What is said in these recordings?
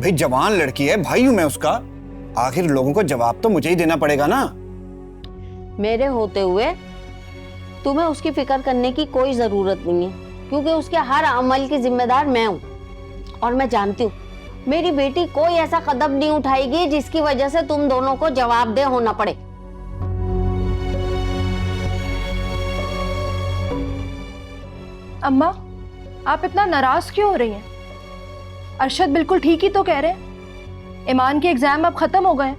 भाई जवान लड़की है, भाई हूं मैं उसका। आखिर लोगों को जवाब तो मुझे ही देना पड़ेगा ना। मेरे होते हुए तुम्हें उसकी फिक्र करने की कोई जरूरत नहीं है, क्योंकि उसके हर अमल की जिम्मेदार मैं हूँ। और मैं जानती हूँ मेरी बेटी कोई ऐसा कदम नहीं उठाएगी जिसकी वजह से तुम दोनों को जवाबदेह होना पड़े। अम्मा, आप इतना नाराज क्यों हो रही हैं? अरशद बिल्कुल ठीक ही तो कह रहे हैं। ईमान के एग्जाम अब खत्म हो गए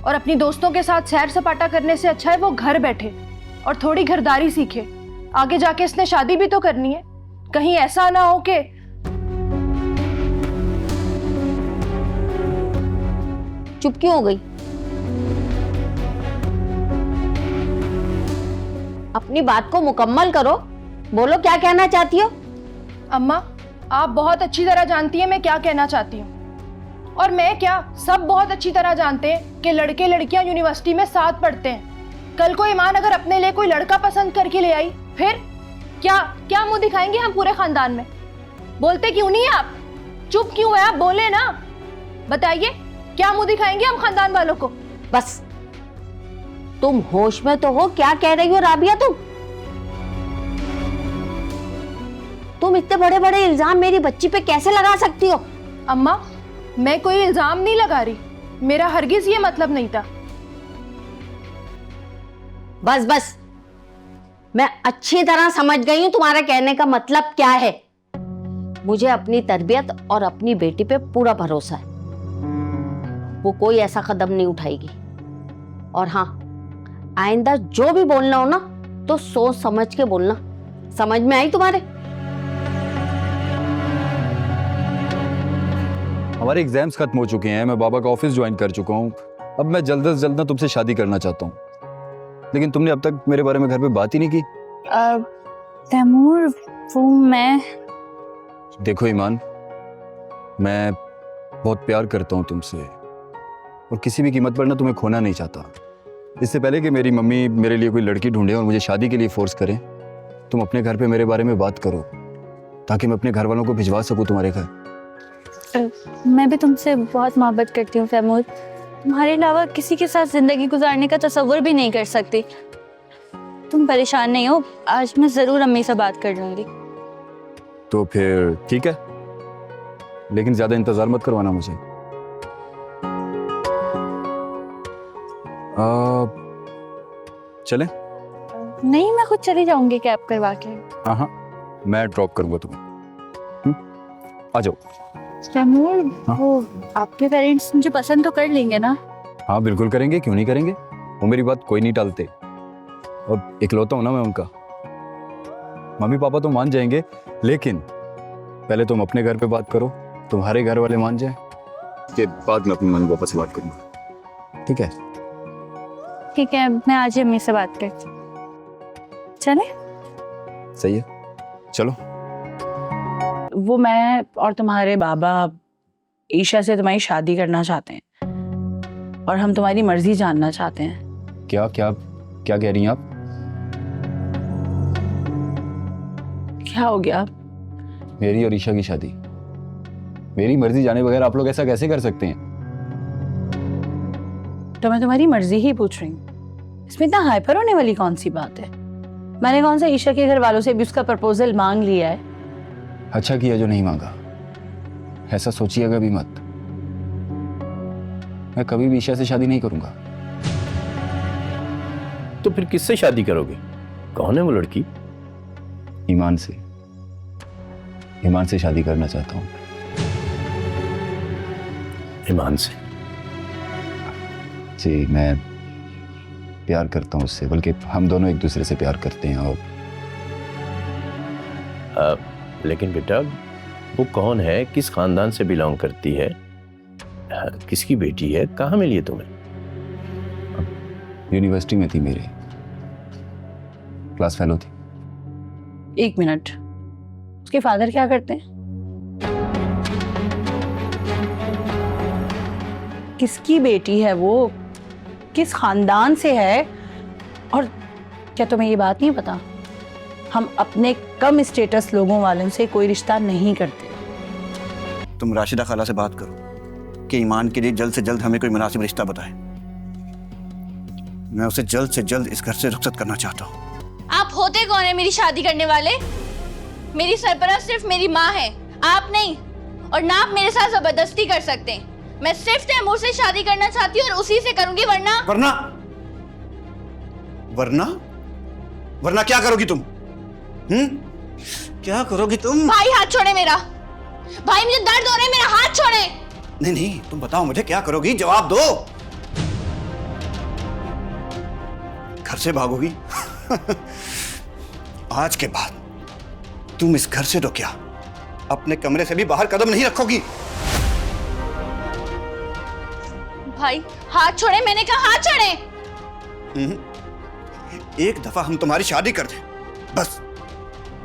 और अपनी दोस्तों के साथ सैर सपाटा करने से अच्छा है वो घर बैठे और थोड़ी घरदारी सीखे। आगे जाके इसने शादी भी तो करनी है। कहीं ऐसा ना हो कि चुप क्यों हो गई? अपनी बात को मुकम्मल करो, बोलो क्या कहना चाहती हो। अम्मा, आप बहुत अच्छी तरह जानती हैं मैं क्या कहना चाहती हूँ। और मैं क्या, सब बहुत अच्छी तरह जानते हैं कि लड़के लड़कियां यूनिवर्सिटी में साथ पढ़ते हैं। कल को ईमान अगर अपने लिए कोई लड़का पसंद करके ले आई, फिर क्या क्या मुंह दिखाएंगे हम पूरे खानदान में? बोलते क्यों नहीं आप? चुप क्यों है आप? बोले ना, बताइए क्या मुंह दिखाएंगे हम खानदान वालों को? बस तुम होश में तो हो? क्या कह रही हो राबिया तुम इतने बड़े बड़े इल्जाम मेरी बच्ची पे कैसे लगा सकती हो? अम्मा, मैं कोई इल्जाम नहीं लगा रही, मेरा हरगिज ये मतलब नहीं था। बस बस, मैं अच्छी तरह समझ गई हूं तुम्हारा कहने का मतलब क्या है। मुझे अपनी तरबियत और अपनी बेटी पे पूरा भरोसा है, वो कोई ऐसा कदम नहीं उठाएगी। और हाँ, आइंदा जो भी बोलना हो ना तो सोच समझ के बोलना। समझ में आई तुम्हारे? हमारे एग्जाम्स खत्म हो चुके हैं, मैं बाबा का ऑफिस ज्वाइन कर चुका हूँ। अब मैं जल्द से जल्द ना तुमसे शादी करना चाहता हूँ, लेकिन तुमने अब तक मेरे बारे में घर पे बात ही नहीं की। तैमूर, वो मैं... देखो ईमान, मैं बहुत प्यार करता हूँ तुमसे और किसी भी कीमत पर ना तुम्हें खोना नहीं चाहता। इससे पहले कि मेरी मम्मी मेरे लिए कोई लड़की ढूंढे और मुझे शादी के लिए फोर्स करें, तुम अपने घर पे मेरे बारे में बात करो ताकि मैं अपने घर वालों को भिजवा सकूं तुम्हारे घर। मैं भी तुमसे बहुत मोहब्बत करती हूँ तैमूर। तुम्हारे अलावा किसी के साथ जिंदगी गुजारने का तसव्वुर भी नहीं कर सकती। तुम परेशान नहीं हो, आज मैं जरूर अम्मी से बात कर लूंगी। तो फिर ठीक है, लेकिन ज्यादा इंतजार मत करवाना मुझे। चलें? नहीं, मैं खुद चली जाऊंगी कैब करवा के। हाँ, मैं ड्रॉप करूंगा तुम्हें। आ जाओ। तैमूर, हाँ? वो आपके पेरेंट्स मुझे पसंद तो कर लेंगे ना? हाँ बिल्कुल करेंगे, क्यों नहीं करेंगे। वो मेरी बात कोई नहीं टालते और इकलौता हूं ना मैं उनका। मम्मी पापा तो मान जाएंगे, लेकिन पहले तुम अपने घर पे बात करो, तुम्हारे घर वाले मान जाए, के बाद में अपनी मम्मी पापा से बात करूंगा। ठीक है? ठीक है, मैं आज ही अम्मी से बात करती हूँ। चले? सही है, चलो। वो मैं और तुम्हारे बाबा ईशा से तुम्हारी शादी करना चाहते हैं और हम तुम्हारी मर्जी जानना चाहते हैं। क्या क्या क्या कह रही हैं आप? क्या हो गया? मेरी और ईशा की शादी मेरी मर्जी जाने बगैर आप लोग ऐसा कैसे कर सकते हैं? तो मैं तुम्हारी मर्जी ही पूछ रही हूँ, इसमें इतना हाइपर होने वाली कौन सी बात है? मैंने कौन सा ईशा के घर वालों से भी उसका प्रपोजल मांग लिया है? अच्छा किया जो नहीं मांगा, ऐसा सोचिएगा भी मत। मैं कभी भी ईशा से शादी नहीं करूंगा। तो फिर किससे शादी करोगे? कौन है वो लड़की? ईमान से। ईमान से शादी करना चाहता हूँ। ईमान से? जी, मैं प्यार करता हूँ उससे, बल्कि हम दोनों एक दूसरे से प्यार करते हैं। और लेकिन बेटा, वो कौन है, किस खानदान से बिलोंग करती है, किसकी बेटी है, कहाँ मिली है तुम्हें? यूनिवर्सिटी में थी, मेरे क्लास फेलो थी। एक मिनट, उसके फादर क्या करते हैं? किसकी बेटी है वो? किस खानदान से है? और क्या तुम्हें ये बात नहीं पता, हम अपने कम स्टेटस लोगों वालों से कोई रिश्ता नहीं करते। तुम राशिदा खाला से बात करो। कि ईमान के लिए जल्द से जल्द हमें कोई मुनासिब रिश्ता बताए। मैं उसे जल्द से जल्द इस घर से रुखसत करना चाहता हूँ। आप होते कौन है मेरी शादी करने वाले? मेरी सरपरस्त सिर्फ मेरी माँ है, आप नहीं। और ना आप मेरे साथ जबरदस्ती कर सकते हैं। मैं सिर्फ तैमूर से शादी करना चाहती हूँ और उसी से करूंगी, वरना वरना वरना क्या करोगी तुम? क्या करोगी तुम? भाई हाथ छोड़े मेरा। भाई मुझे दर्द हो रहा है, मेरा हाथ छोड़े। नहीं नहीं, तुम बताओ मुझे क्या करोगी, जवाब दो। घर से भागोगी? आज के बाद तुम इस घर से तो क्या, अपने कमरे से भी बाहर कदम नहीं रखोगी। भाई हाथ छोड़े, मैंने कहा हाथ छोड़े। एक दफा हम तुम्हारी शादी कर दें, बस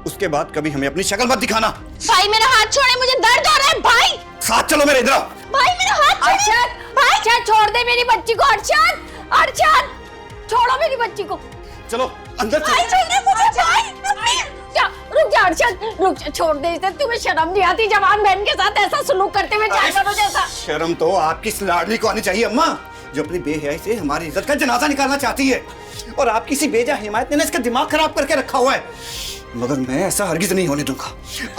उसके बाद कभी हमें अपनी शक्ल मत दिखाना। भाई मेरा हाथ छोड़े, मुझे दर्द हो रहा है। भाई साथ चलो मेरे, इधर। भाई मेरा हाथ छोड़े। अरशद, भाई अरशद छोड़ दे मेरी बच्ची को। अरशद, अरशद छोड़ो मेरी बच्ची को। चलो अंदर चलो। भाई छोड़ दे मुझे। भाई रुक जा अरशद, रुक जा, छोड़ दे इसे। तुम्हें शर्म नहीं आती जवान बहन के साथ ऐसा सलूक करते हुए? जानवरों जैसा। शर्म तो आपकी इस लाडली को आनी चाहिए अम्मा, जो अपनी बेहयाई से हमारी इज्जत का जनाजा निकालना चाहती है। और आपकी सी बेजा हिमायत ने ना इसका दिमाग खराब करके रखा हुआ है। मगर मैं ऐसा हरगिज नहीं होने दूंगा।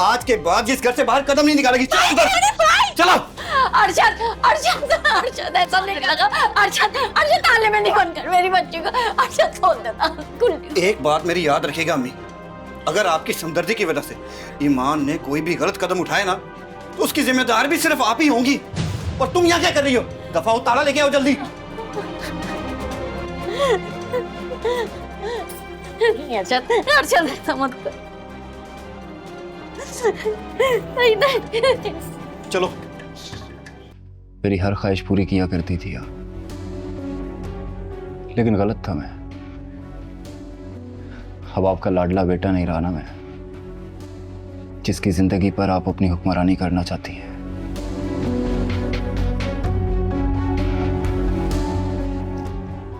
आज के बाद जिस घर से बाहर कदम नहीं निकालेगी। चलो अंदर, चलो। अरशद, अरशद, अरशद ऐसा नहीं लगा। अरशद, अरशद ताले में नहीं बंद कर मेरी बच्ची को। अरशद खोल देना, खुल। एक बात मेरी याद रखिएगा अम्मी, अगर आपकी हमदर्दी की वजह से ईमान ने कोई भी गलत कदम उठाया ना, तो उसकी जिम्मेदार भी सिर्फ आप ही होंगी। और तुम यहाँ क्या कर रही हो? दफा हो, ताला लेके आओ जल्दी। अरशद, अरशद ऐसा मत कर। नहीं, नहीं। चलो। मेरी हर ख्वाहिश पूरी किया करती थी आप, लेकिन गलत था मैं। अब आपका लाडला बेटा नहीं रहा ना मैं, जिसकी जिंदगी पर आप अपनी हुक्मरानी करना चाहती हैं।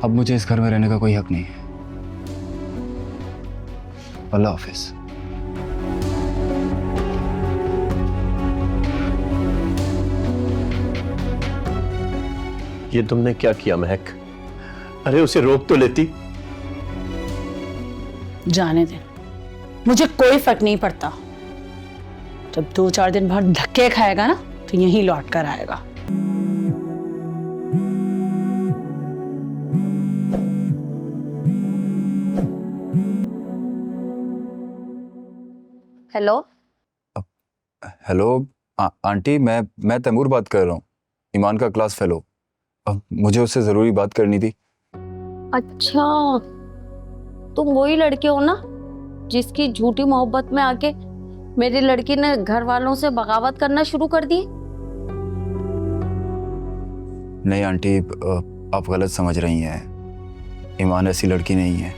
अब मुझे इस घर में रहने का कोई हक नहीं है। अल्लाह हाफिज। ये तुमने क्या किया महक? अरे उसे रोक तो लेती। जाने दे, मुझे कोई फर्क नहीं पड़ता। जब 2-4 दिन भर धक्के खाएगा ना, तो यहीं लौट कर आएगा। हेलो, हेलो आंटी, मैं तैमूर बात कर रहा हूँ, ईमान का क्लास फेलो। अब मुझे उससे जरूरी बात करनी थी। अच्छा तुम वही लड़के हो ना जिसकी झूठी मोहब्बत में आके मेरी लड़की ने घर वालों से बगावत करना शुरू कर दी? नहीं आंटी, आप गलत समझ रही हैं। ईमान ऐसी लड़की नहीं है,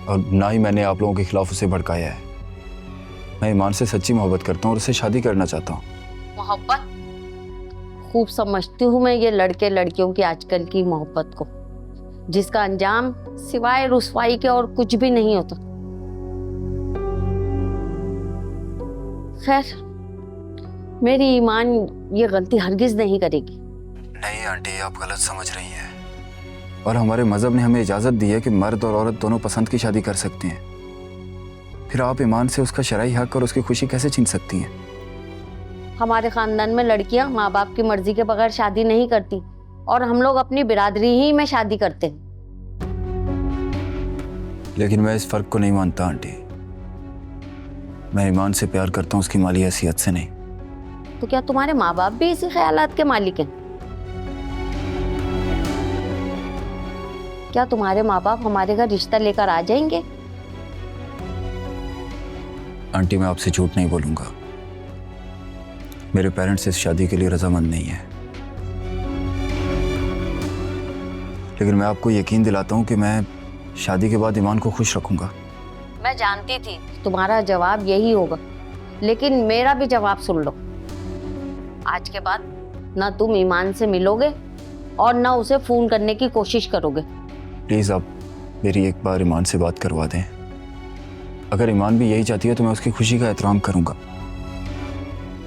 और ना ही मैंने आप लोगों के खिलाफ उसे भड़काया है। मैं ईमान से सच्ची मोहब्बत करता हूँ और उससे शादी करना चाहता हूँ। मोहब्बत? खूब समझती हूँ मैं ये लड़के लड़कियों की आजकल की मोहब्बत को, जिसका अंजाम सिवाय रुसवाई के और कुछ भी नहीं होता। खैर, मेरी ईमान ये गलती हरगिज नहीं करेगी। नहीं आंटी, आप गलत समझ रही हैं। और हमारे मजहब ने हमें इजाज़त दी है कि मर्द और औरत दोनों पसंद की शादी कर सकते हैं। फिर आप ईमान से उसका शरई हक और उसकी खुशी कैसे छीन सकती हैं? हमारे खानदान में लड़कियां माँ बाप की मर्जी के बगैर शादी नहीं करती, और हम लोग अपनी बिरादरी ही में शादी करते हैं। लेकिन मैं इस फर्क को नहीं मानता आंटी। मैं ईमान से प्यार करता हूँ, उसकी माली हैसियत से नहीं। तो क्या तुम्हारे माँ बाप भी इसी ख्यालात के मालिक हैं? क्या तुम्हारे माँ बाप हमारे घर रिश्ता लेकर आ जाएंगे? आंटी, मैं आपसे झूठ नहीं बोलूंगा। मेरे पेरेंट्स इस शादी के लिए रजामंद नहीं है, लेकिन मैं आपको यकीन दिलाता हूँ कि मैं शादी के बाद ईमान को खुश रखूंगा। मैं जानती थी तुम्हारा जवाब यही होगा, लेकिन मेरा भी जवाब सुन लो। आज के बाद ना तुम ईमान से मिलोगे और ना उसे फोन करने की कोशिश करोगे। प्लीज़ आप मेरी एक बार ईमान से बात करवा दें। अगर ईमान भी यही चाहती है तो मैं उसकी खुशी का एहतराम करूंगा।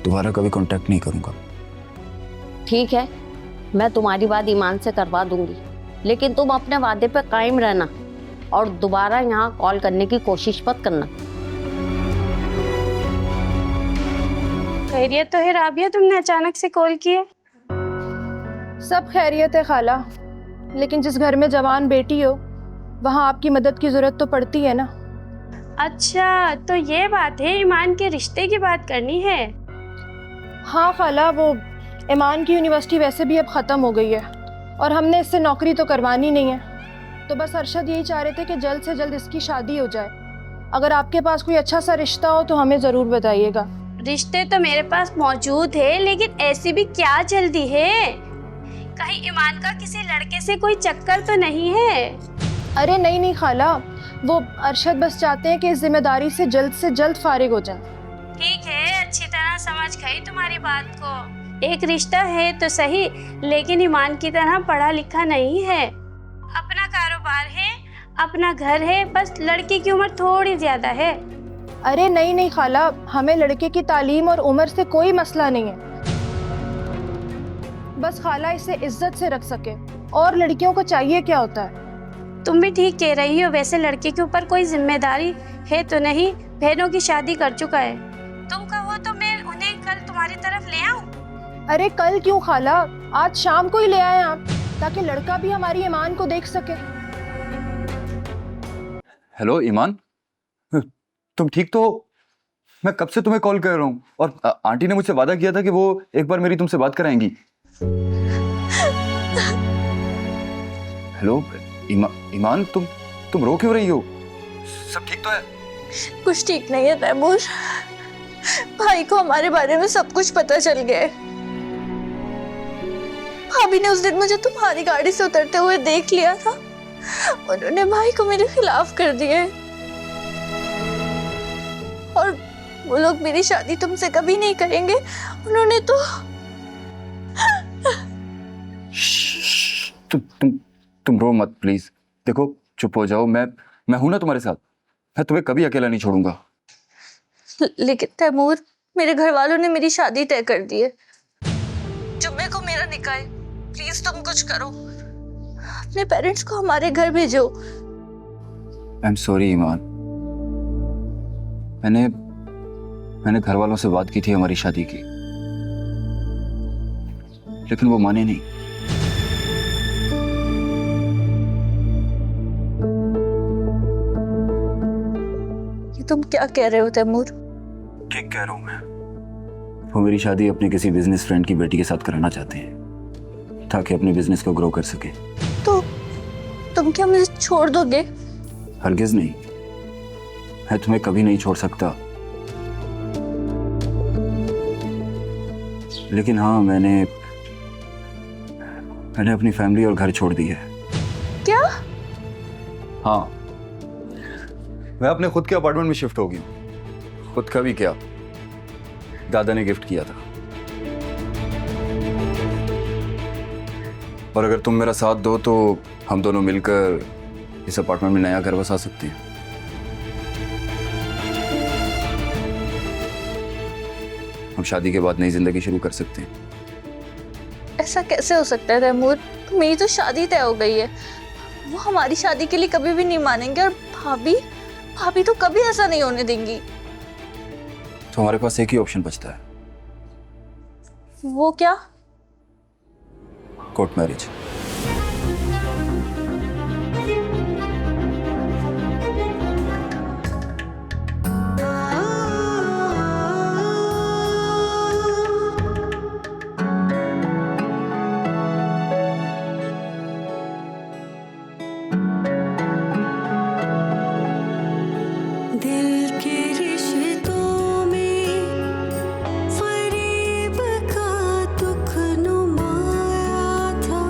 दोबारा कभी कांटेक्ट नहीं करूंगा। ठीक है, मैं तुम्हारी बात ईमान से करवा दूंगी, लेकिन तुम अपने वादे पे कायम रहना और दोबारा यहाँ कॉल करने की कोशिश मत करना। खैरियत तो है राबिया, तुमने अचानक से कॉल किया? सब खैरियत है खाला, लेकिन जिस घर में जवान बेटी हो वहाँ आपकी मदद की जरूरत तो पड़ती है ना। अच्छा, तो ये बात है, ईमान के रिश्ते की बात करनी है? हाँ खाला, वो ईमान की यूनिवर्सिटी वैसे भी अब ख़त्म हो गई है और हमने इससे नौकरी तो करवानी नहीं है, तो बस अरशद यही चाह रहे थे कि जल्द से जल्द इसकी शादी हो जाए। अगर आपके पास कोई अच्छा सा रिश्ता हो तो हमें ज़रूर बताइएगा। रिश्ते तो मेरे पास मौजूद है, लेकिन ऐसी भी क्या जल्दी है? कहीं ईमान का किसी लड़के से कोई चक्कर तो नहीं है? अरे नहीं नहीं खाला, वो अरशद बस चाहते हैं कि इस जिम्मेदारी से जल्द फारिग हो जाए। ठीक है, अच्छी तरह समझ गई तुम्हारी बात को। एक रिश्ता है तो सही, लेकिन ईमान की तरह पढ़ा लिखा नहीं है। अपना कारोबार है, अपना घर है, बस लड़की की उम्र थोड़ी ज्यादा है। अरे नहीं नहीं खाला, हमें लड़के की तालीम और उम्र से कोई मसला नहीं है, बस खाला इसे इज्जत से रख सके, और लड़कियों को चाहिए क्या होता है। तुम भी ठीक कह रही हो, वैसे लड़के के ऊपर कोई जिम्मेदारी है तो नहीं, बहनों की शादी कर चुका है। तुम कहो तो मैं उन्हें कल तुम्हारी तरफ ले आऊं? अरे कल क्यों खाला, आज शाम को ही ले आए आप, ताकि लड़का भी हमारी ईमान को देख सके। हेलो ईमान, तुम ठीक तो हो? मैं कब से तुम्हें कॉल कर रहा हूँ, और आंटी ने मुझसे वादा किया था कि वो एक बार मेरी तुमसे बात कराएंगी। हेलो ईमान, तुम रो क्यों रही हो? सब ठीक तो है? कुछ ठीक नहीं है तैमूर, भाई को हमारे बारे में सब कुछ पता चल गया है। भाभी ने उस दिन मुझे तुम्हारी गाड़ी से उतरते हुए देख लिया था, उन्होंने भाई को मेरे खिलाफ कर दिए, और वो लोग मेरी शादी तुमसे कभी नहीं करेंगे। उन्होंने तो तुम रो मत प्लीज। देखो चुप हो जाओ, मैं हूं ना तुम्हारे साथ, मैं तुम्हें कभी अकेला नहीं छोड़ूंगा। लेकिन तैमूर, मेरे घर वालों ने मेरी शादी तय कर दी है, जुम्मे को मेरा निकाह है। प्लीज तुम कुछ करो, अपने पेरेंट्स को हमारे घर भेजो। आई एम सॉरी ईमान, मैंने घर वालों से बात की थी हमारी शादी की, लेकिन वो माने नहीं। ये तुम क्या कह रहे हो तैमूर? ठीक कह रहा हूं मैं। वो मेरी शादी अपने किसी बिजनेस फ्रेंड की बेटी के साथ कराना चाहते हैं, ताकि अपने बिजनेस को ग्रो कर सके। तो तुम क्या मुझे छोड़ दोगे? हरगिज नहीं, मैं तुम्हें कभी नहीं छोड़ सकता, लेकिन हाँ, मैंने अपनी फैमिली और घर छोड़ दी है। क्या? हाँ, मैं अपने खुद के अपार्टमेंट में शिफ्ट हो गई। खुद का भी क्या, दादा ने गिफ्ट किया था। और अगर तुम मेरा साथ दो तो हम दोनों मिलकर इस अपार्टमेंट में नया घर बसा सकते हैं। हम शादी के बाद नई जिंदगी शुरू कर सकते हैं। ऐसा कैसे हो सकता है तैमूर? मेरी तो शादी तय हो गई है, वो हमारी शादी के लिए कभी भी नहीं मानेंगे, और भाभी तो कभी ऐसा नहीं होने देंगी। तो हमारे पास एक ही ऑप्शन बचता है। वो क्या? Court marriage. दिल के रिश्तों में फरेब का दुख नुमाया था।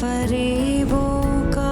फरेबों का।